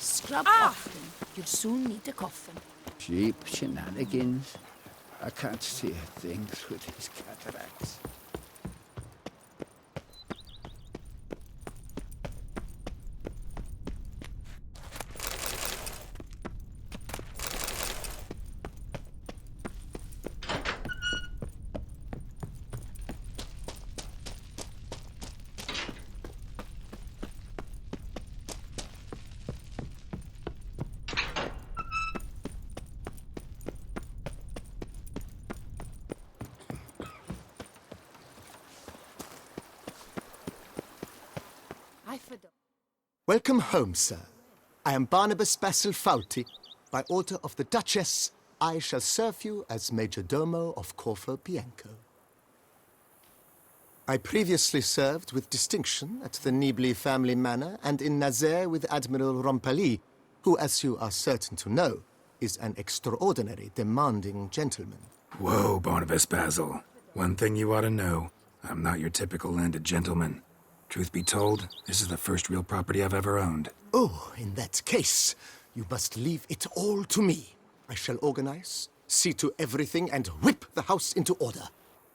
Scrub often. You'll soon need a coffin. Cheap shenanigans. I can't see a thing through these cataracts. Welcome home, sir. I am Barnabas Basil Fawlty. By order of the Duchess, I shall serve you as Major Domo of Corvo Bianco. I previously served with distinction at the Nibli family manor and in Nazaire with Admiral Rompali, who, as you are certain to know, is an extraordinary, demanding gentleman. Whoa, Barnabas Basil. One thing you ought to know. I'm not your typical landed gentleman. Truth be told, this is the first real property I've ever owned. Oh, in that case, you must leave it all to me. I shall organize, see to everything, and whip the house into order.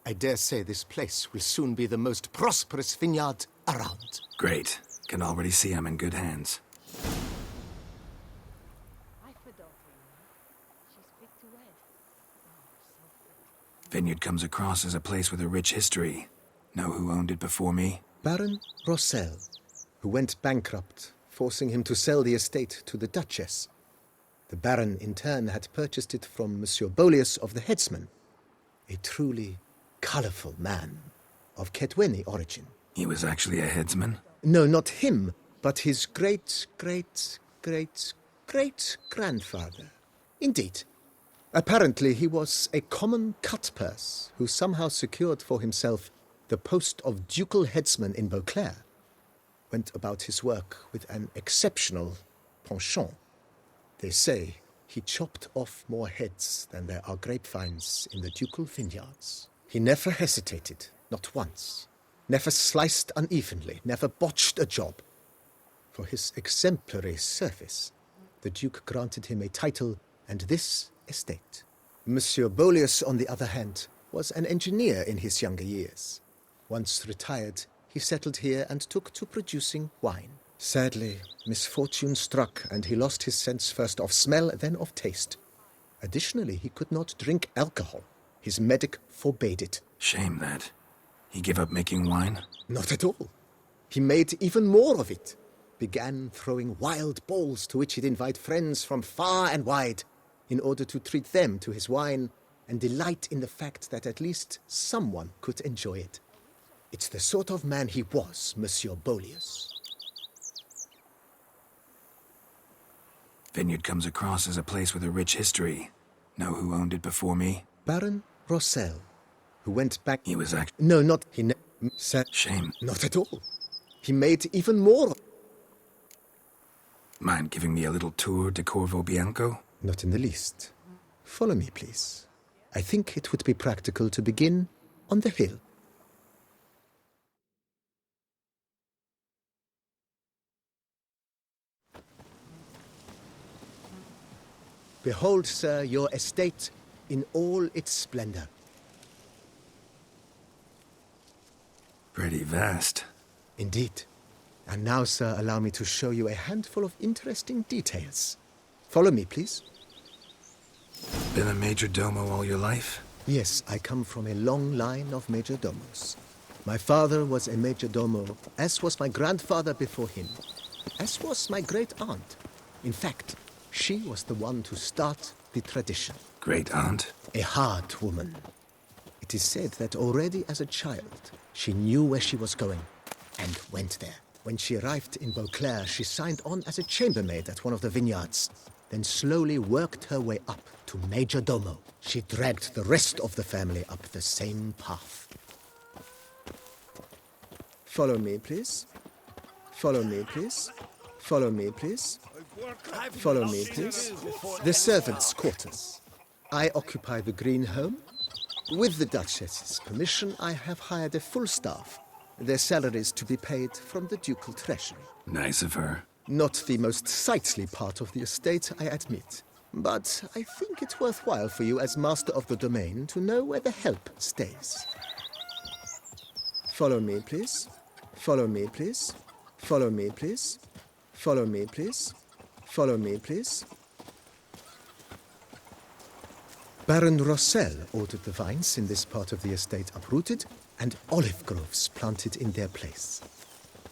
I dare say this place will soon be the most prosperous vineyard around. Great. Can already see I'm in good hands. Vineyard comes across as a place with a rich history. Know who owned it before me? Baron Rossel, who went bankrupt, forcing him to sell the estate to the Duchess. The Baron, in turn, had purchased it from Monsieur Bolius of the Headsman, a truly colorful man of Ketweni origin. He was actually a headsman? No, not him, but his great-great-great-great-grandfather. Indeed. Apparently, he was a common cutpurse who somehow secured for himself the post of ducal headsman in Beauclair, went about his work with an exceptional penchant. They say he chopped off more heads than there are grapevines in the ducal vineyards. He never hesitated, not once, never sliced unevenly, never botched a job. For his exemplary service, the Duke granted him a title and this estate. Monsieur Bolius, on the other hand, was an engineer in his younger years. Once retired, he settled here and took to producing wine. Sadly, misfortune struck, and he lost his sense first of smell, then of taste. Additionally, he could not drink alcohol. His medic forbade it. Shame that. He gave up making wine? Not at all. He made even more of it. Began throwing wild balls to which he'd invite friends from far and wide, in order to treat them to his wine and delight in the fact that at least someone could enjoy it. It's the sort of man he was, Monsieur Bolius. Vineyard comes across as a place with a rich history. Know who owned it before me? Baron Rossel, who went back... He was actually... No, not... Shame. Not at all. He made even more... Mind giving me a little tour de Corvo Bianco? Not in the least. Follow me, please. I think it would be practical to begin on the hill. Behold, sir, your estate in all its splendor. Pretty vast. Indeed. And now, sir, allow me to show you a handful of interesting details. Follow me, please. Been a major domo all your life? Yes, I come from a long line of major domos. My father was a major domo, as was my grandfather before him, as was my great-aunt. In fact, she was the one to start the tradition. Great-aunt? A hard woman. It is said that already as a child, she knew where she was going and went there. When she arrived in Beauclair, she signed on as a chambermaid at one of the vineyards, then slowly worked her way up to Major Domo. She dragged the rest of the family up the same path. Follow me, please. Follow me, please. Follow me, please. Follow me, please. The servants' quarters. I occupy the green home. With the Duchess's permission, I have hired a full staff. Their salaries to be paid from the ducal treasury. Nice of her. Not the most sightly part of the estate, I admit. But I think it's worthwhile for you as master of the domain to know where the help stays. Follow me, please. Follow me, please. Follow me, please. Follow me, please. Follow me, please. Baron Rossel ordered the vines in this part of the estate uprooted and olive groves planted in their place.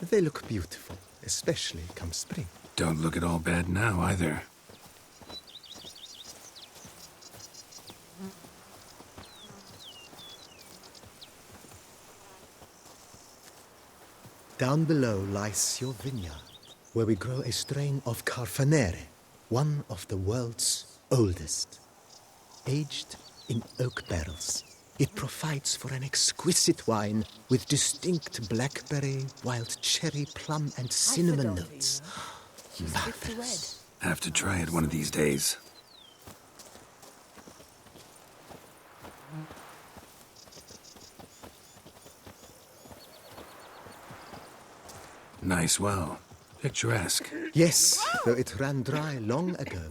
They look beautiful, especially come spring. Don't look at all bad now, either. Down below lies your vineyard, where we grow a strain of Carfanere, one of the world's oldest. Aged in oak barrels, it provides for an exquisite wine with distinct blackberry, wild cherry, plum, and cinnamon notes. Marvelous. Have to try it one of these days. Nice well. Picturesque. Yes, though it ran dry long ago.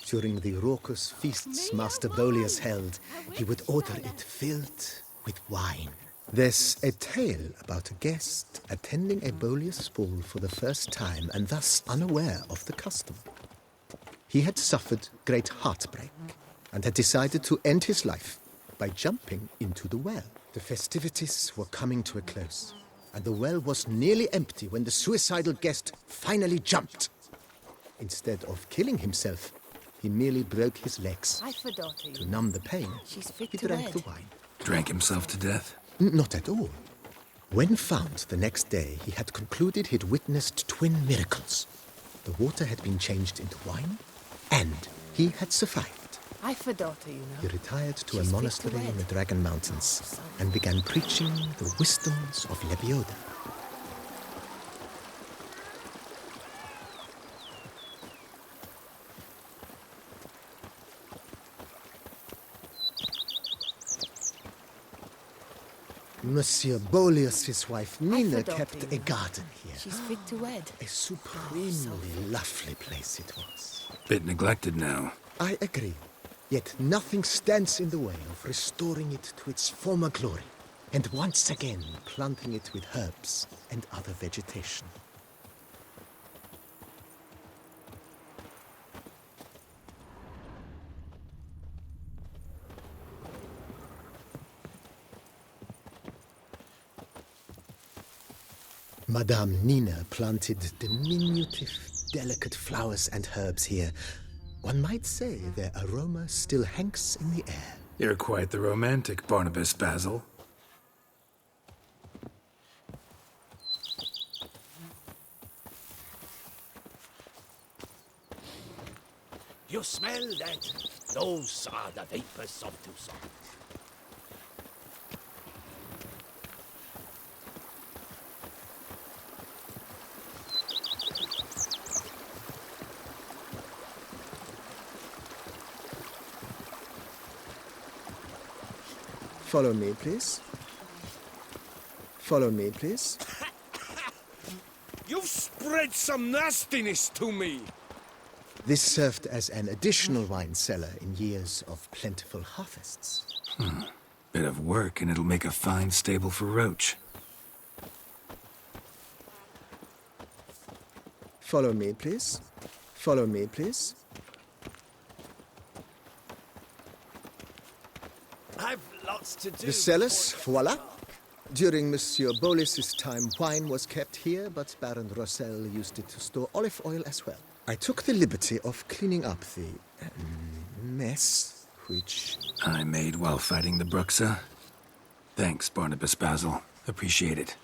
During the raucous feasts Master Bolius held, he would order it filled with wine. There's a tale about a guest attending a Bolius ball for the first time and thus unaware of the custom. He had suffered great heartbreak and had decided to end his life by jumping into the well. The festivities were coming to a close, and the well was nearly empty when the suicidal guest finally jumped. Instead of killing himself, he merely broke his legs. To numb the pain, he drank the wine. Drank himself to death? Not at all. When found the next day, he had concluded he'd witnessed twin miracles. The water had been changed into wine, and he had survived. He retired to a monastery in the Dragon Mountains and began preaching the wisdoms of Lebioda. Monsieur Bolius' wife Nina kept a garden here. She's fit to wed. A supremely lovely place it was. Bit neglected now. I agree. Yet nothing stands in the way of restoring it to its former glory, and once again planting it with herbs and other vegetation. Madame Nina planted diminutive, delicate flowers and herbs here. One might say their aroma still hangs in the air. You're quite the romantic, Barnabas Basil. You smell that? Those are the vapors of Tucson. Follow me, please. Follow me, please. You've spread some nastiness to me. This served as an additional wine cellar in years of plentiful harvests. Bit of work and it'll make a fine stable for Roach. Follow me, please. Follow me, please. I've lots to do. The cellars, voila. During Monsieur Bolis's time, wine was kept here, but Baron Rossel used it to store olive oil as well. I took the liberty of cleaning up the mess, which... I made while fighting the Bruxa. Thanks, Barnabas Basil. Appreciate it.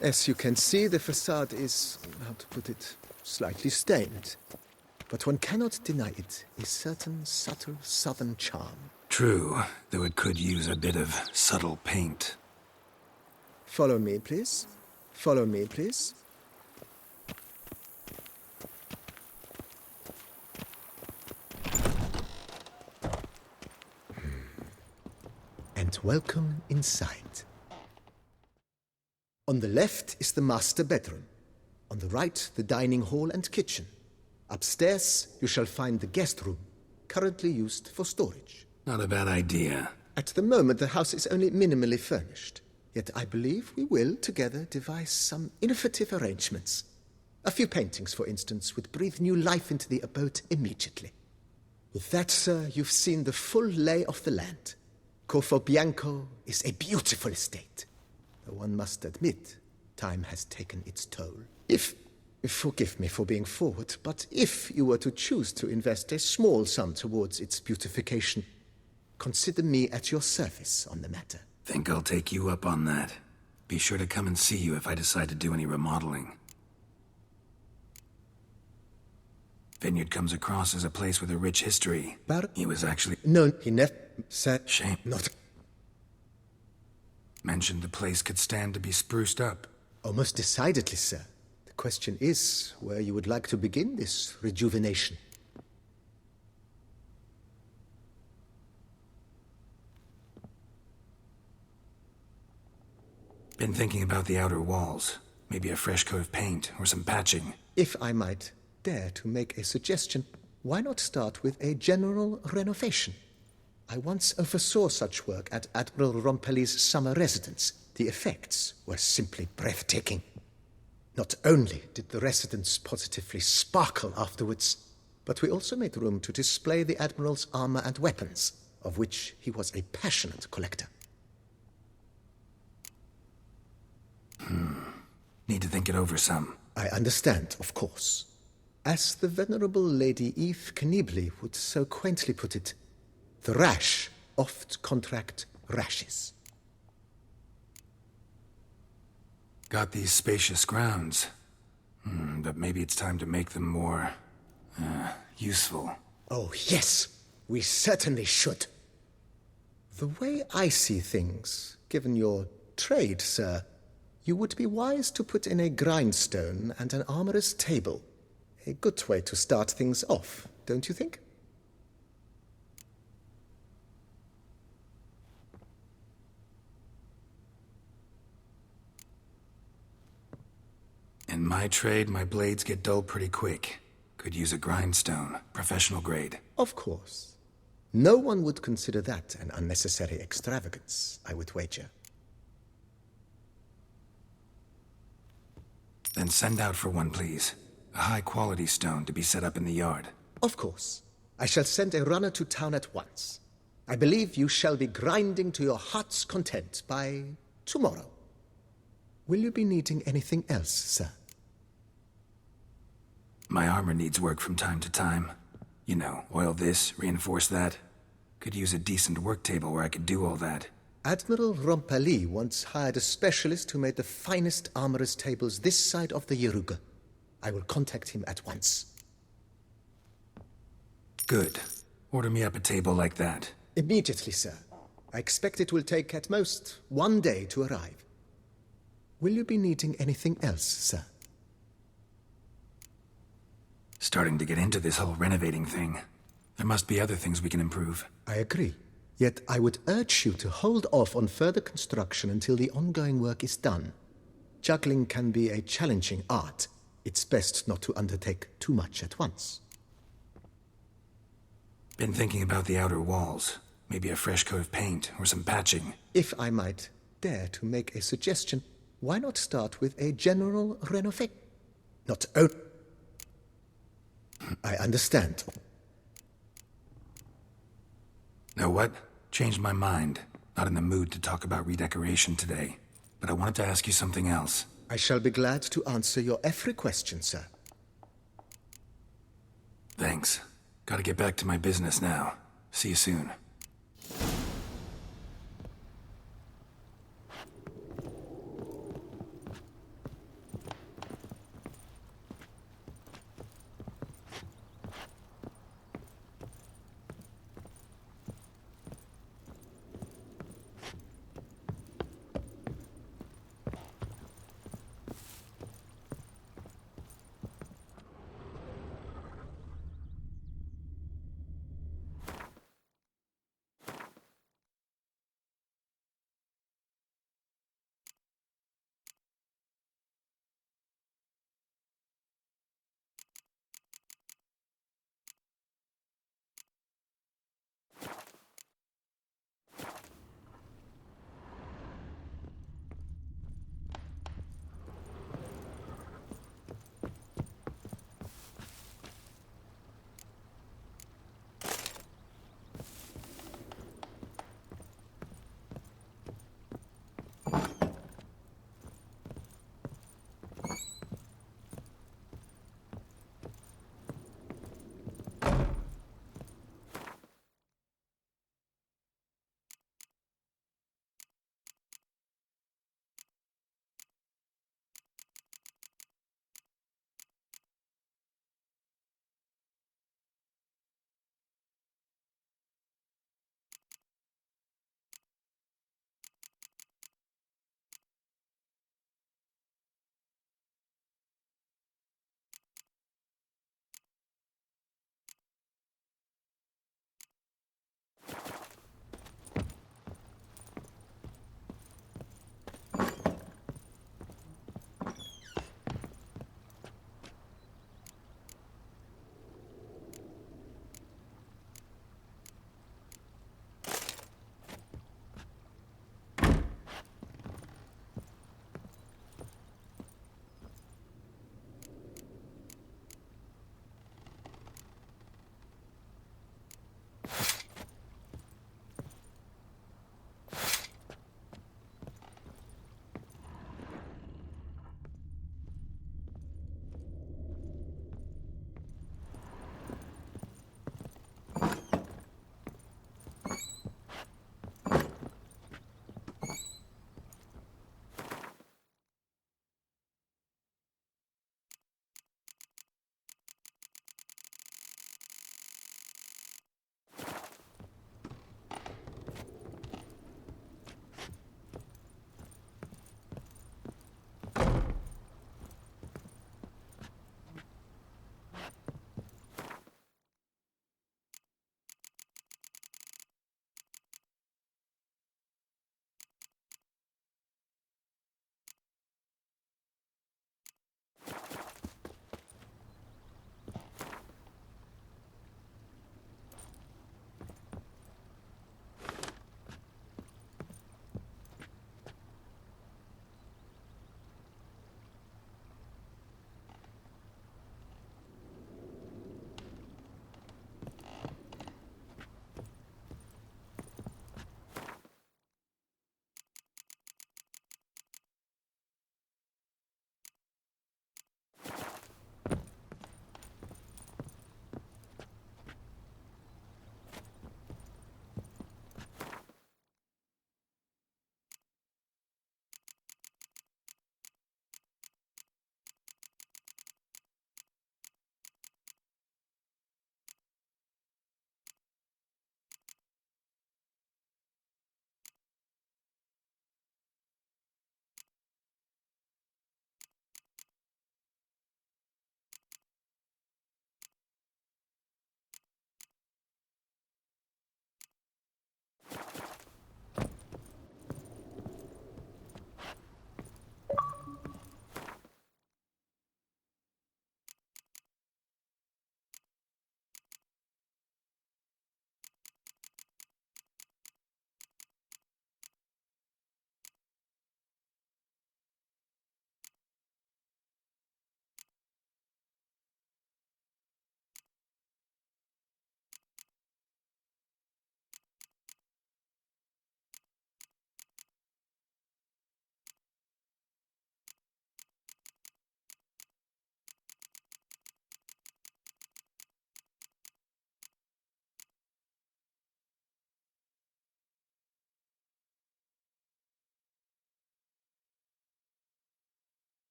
As you can see, the facade is, how to put it, slightly stained. But one cannot deny it, a certain subtle southern charm. True, though it could use a bit of subtle paint. Follow me, please. Follow me, please. and welcome inside. On the left is the master bedroom. On the right, the dining hall and kitchen. Upstairs, you shall find the guest room, currently used for storage. Not a bad idea. At the moment, the house is only minimally furnished. Yet I believe we will, together, devise some innovative arrangements. A few paintings, for instance, would breathe new life into the abode immediately. With that, sir, you've seen the full lay of the land. Corfo Bianco is a beautiful estate. Though one must admit, time has taken its toll. Forgive me for being forward, but if you were to choose to invest a small sum towards its beautification, consider me at your service on the matter. Think I'll take you up on that. Be sure to come and see you if I decide to do any remodeling. Vineyard comes across as a place with a rich history. He was actually... No, he never said... Shame. Not... Mentioned the place could stand to be spruced up. Oh, most decidedly, sir. The question is where you would like to begin this rejuvenation. Been thinking about the outer walls. Maybe a fresh coat of paint or some patching. If I might dare to make a suggestion, why not start with a general renovation? I once oversaw such work at Admiral Rompelli's summer residence. The effects were simply breathtaking. Not only did the residence positively sparkle afterwards, but we also made room to display the Admiral's armor and weapons, of which he was a passionate collector. Need to think it over some. I understand, of course. As the venerable Lady Eve Knibley would so quaintly put it, the rash oft contract rashes. Got these spacious grounds. But maybe it's time to make them more... useful. Oh, yes, we certainly should. The way I see things, given your trade, sir, you would be wise to put in a grindstone and an armorer's table. A good way to start things off, don't you think? In my trade, my blades get dull pretty quick. Could use a grindstone, professional grade. Of course. No one would consider that an unnecessary extravagance, I would wager. Then send out for one, please. A high-quality stone to be set up in the yard. Of course. I shall send a runner to town at once. I believe you shall be grinding to your heart's content by tomorrow. Will you be needing anything else, sir? My armor needs work from time to time. You know, oil this, reinforce that. Could use a decent work table where I could do all that. Admiral Rompelli once hired a specialist who made the finest armorer's tables this side of the Yeruga. I will contact him at once. Good. Order me up a table like that. Immediately, sir. I expect it will take at most 1 day to arrive. Will you be needing anything else, sir? Starting to get into this whole renovating thing. There must be other things we can improve. I agree. Yet I would urge you to hold off on further construction until the ongoing work is done. Juggling can be a challenging art. It's best not to undertake too much at once. Been thinking about the outer walls. Maybe a fresh coat of paint or some patching. If I might dare to make a suggestion, why not start with a general renovation? Not only... I understand. Know what? Changed my mind. Not in the mood to talk about redecoration today. But I wanted to ask you something else. I shall be glad to answer your every question, sir. Thanks. Gotta get back to my business now. See you soon.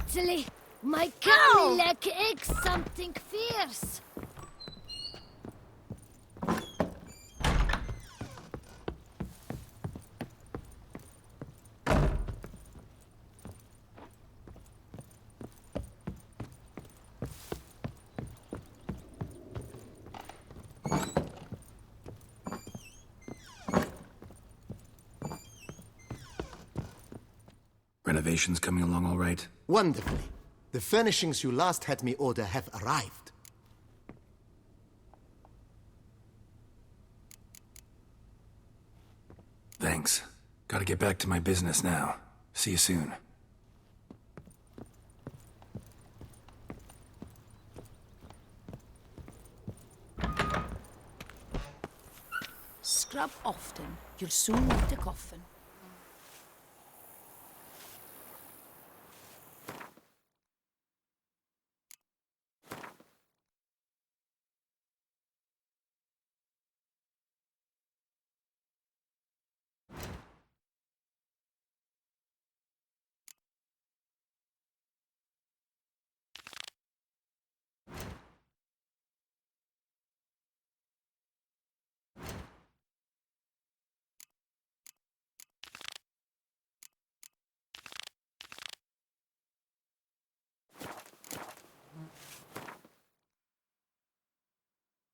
Italy. My Camilek eggs something fierce. Renovations coming along all right? Wonderfully. The furnishings you last had me order have arrived. Thanks. Gotta get back to my business now. See you soon. Scrub often. You'll soon need a coffin.